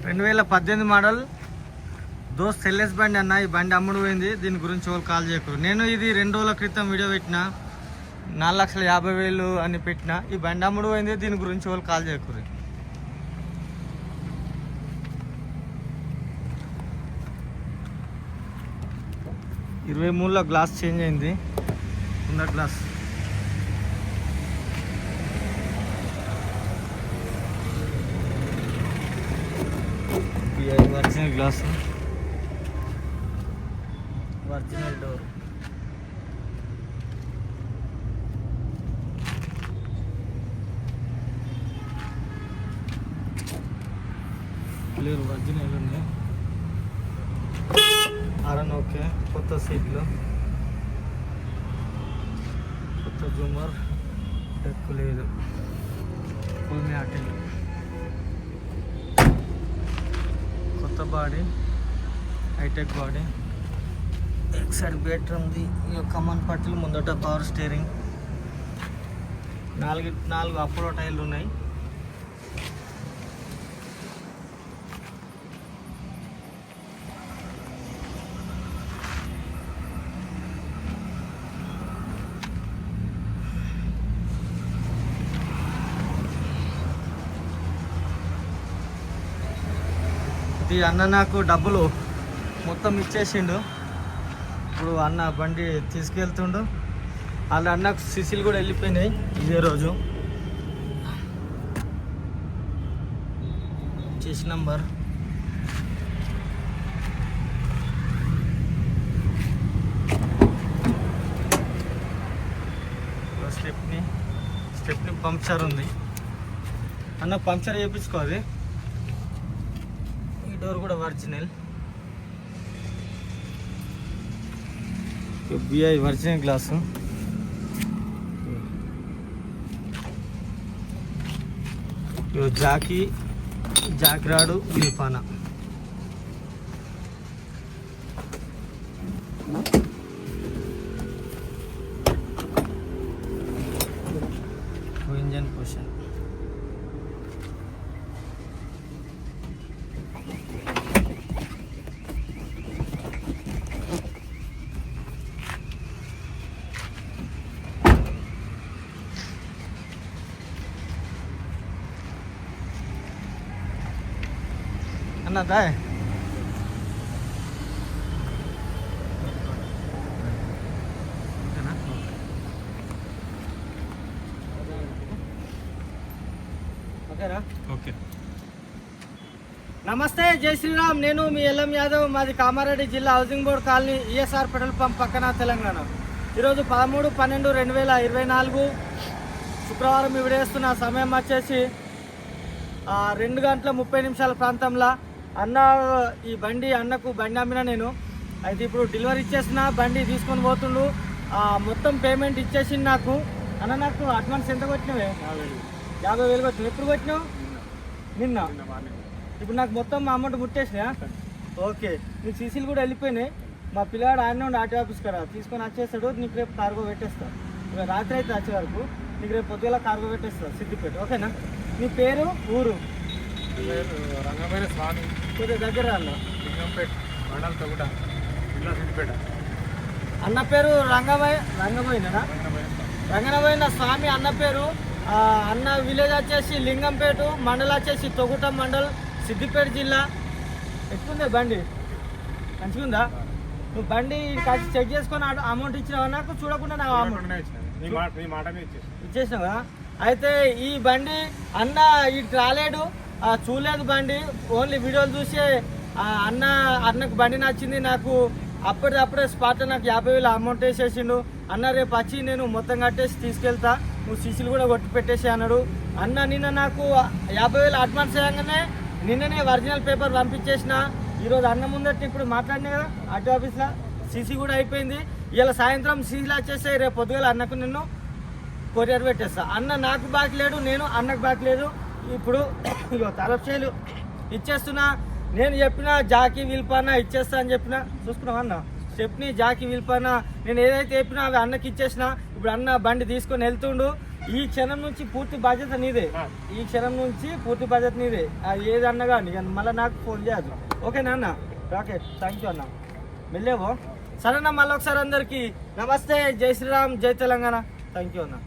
2018 model దోస్త్ LS బండి అన్న. ఈ బండి అమ్ముడు పోయింది, దీని గురించి వాళ్ళు కాల్ చేయకూడదు. నేను ఇది 2 రోజుల క్రితం వీడియో పెట్టిన, 4,50,000 అని పెట్టిన. ఈ బండి అమ్ముడు పోయింది, దీని గురించి వాళ్ళు కాల్ చేయకూడదు. ఇరవై 23లో గ్లాస్ చేంజ్ అయింది, ఉన్న glass. Original glass, original door. Clear original ఉంది. ఆరన్ ఓకే. కొత్త సీట్లు, కొత్త జూమర్, డెక్ లేదు, ఫుల్ మ్యాటింగ్, కొత్త body, hitech body. Exide better ఉంది. కమాన్ పట్టీలు, ముందట పవర్ స్టీరింగ్, 4 అపోలో టైర్లు ఉన్నాయి. ఇది అన్న నాకు డబ్బులు మొత్తం ఇచ్చేసిండు. ఇప్పుడు అన్న బండి తీసుకెళ్తుండు. వాళ్ళ అన్నకు సిసిలు కూడా వెళ్ళిపోయినాయి ఇదే రోజు. చేసి నంబర్ స్టెప్ని పంక్చర్ ఉంది. అన్న పంక్చర్ చేయించుకోవాలి. డోర్ కూడా ఒరిజినల్. బిఐ ఒరిజినల్ గ్లాసు. జాక్ రాడు, నిపానా. Engine position. అన్నదా ఓకే. నమస్తే, జై శ్రీరామ్. నేను మీ ఎల్ఎం యాదవ్. మాది కామారెడ్డి జిల్లా, housing board colony, ESR petrol pump పక్కన, తెలంగాణ. ఈరోజు 13/12/2024 శుక్రవారం ఈ వీడియో వేస్తున్న. సమయం వచ్చేసి 2:30 ప్రాంతంలో. అన్న ఈ బండి అన్నకు బండి అమ్మిన నేను. అయితే ఇప్పుడు డెలివరీ ఇచ్చేసిన, బండి తీసుకొని పోతుండు. మొత్తం పేమెంట్ ఇచ్చేసింది నాకు. అన్న నాకు అడ్వాన్స్ ఎంత కొట్టినవే? 50,000 కొట్టినావు. ఎప్పుడు కొట్టినావు? నిన్న. ఇప్పుడు నాకు మొత్తం మా అమౌంట్ ముట్టేసినా. ఓకే, నీకు సీసీలు కూడా వెళ్ళిపోయినాయి. మా పిల్లాడు ఆయన ఉండి ఆర్టీ ఆఫీస్ కదా తీసుకొని వచ్చేస్తాడు. నీకు రేపు కార్గో పెట్టేస్తా. రాత్రి అయితే వచ్చే వరకు నీకు రేపు పొద్దుగా కార్గో పెట్టేస్తా సిద్దిపేట. ఓకేనా? నీ పేరు, ఊరు? రంగమైన స్వామి. కొద్దిగా దగ్గర అన్న. లింగంపేట మండలం తొగుట, జిల్లా సిద్దిపేట. అన్న పేరు రంగనబోయిన స్వామి అన్న పేరు. అన్న విలేజ్ వచ్చేసి లింగంపేట, మండలం వచ్చేసి తొగుట మండల్, సిద్దిపేట జిల్లా. ఎట్లుందే బండి? మంచిగుందా? నువ్వు బండి కాసి చెక్ చేసుకొని అమౌంట్ ఇచ్చినావా? నాకు చూడకుండా నా అమౌంట్ ఇచ్చేసినావా? అయితే ఈ బండి అన్న ఇటు రాలేడు, చూడలేదు బండి, ఓన్లీ వీడియోలు చూసి అన్నకు బండి నచ్చింది. నాకు అప్పుడే స్పాట్లో నాకు 50,000 అమౌంట్ వేసేసిండు. అన్న రేపు వచ్చి నేను మొత్తం కట్టేసి తీసుకెళ్తా, నువ్వు సీసీలు కూడా కొట్టి పెట్టేసి అన్నాడు. అన్న నిన్న నాకు 50,000 అడ్వాన్స్ వేయగానే నిన్ననే ఒరిజినల్ పేపర్ పంపించేసిన. ఈరోజు అన్న ముందట ఇప్పుడు మాట్లాడినా కదా ఆర్టీ ఆఫీస్లో, సీసీ కూడా అయిపోయింది. ఇలా సాయంత్రం సీసీలు వచ్చేసాయి. రేపు పొద్దుగాల అన్నకు నిన్ను కొరియర్ పెట్టేస్తా. అన్న నాకు బాకీ లేడు, నేను అన్నకు బాకీ లేదు. ఇప్పుడు తలపేలు ఇచ్చేస్తున్నా. నేను చెప్పిన జాకీ విల్పాన ఇచ్చేస్తా అని చెప్పిన. చూసుకున్నావా అన్న? స్టెప్ని జాకి వెళ్ళిపోయినా నేను ఏదైతే చెప్పినా అవి అన్నకి ఇచ్చేసిన. ఇప్పుడు అన్న బండి తీసుకొని వెళ్తుండు. ఈ క్షణం నుంచి పూర్తి బాధ్యత నీదే. ఈ క్షణం నుంచి పూర్తి బాధ్యత నీదే. అది ఏది అన్న కానీ మళ్ళీ నాకు ఫోన్ చేయదు. ఓకేనా అన్న? ఓకే, థ్యాంక్ యూ అన్న. వెళ్ళేవో సరేనా? మళ్ళీ ఒకసారి అందరికీ నమస్తే, జై శ్రీరామ్, జై తెలంగాణ. థ్యాంక్ యూ అన్న.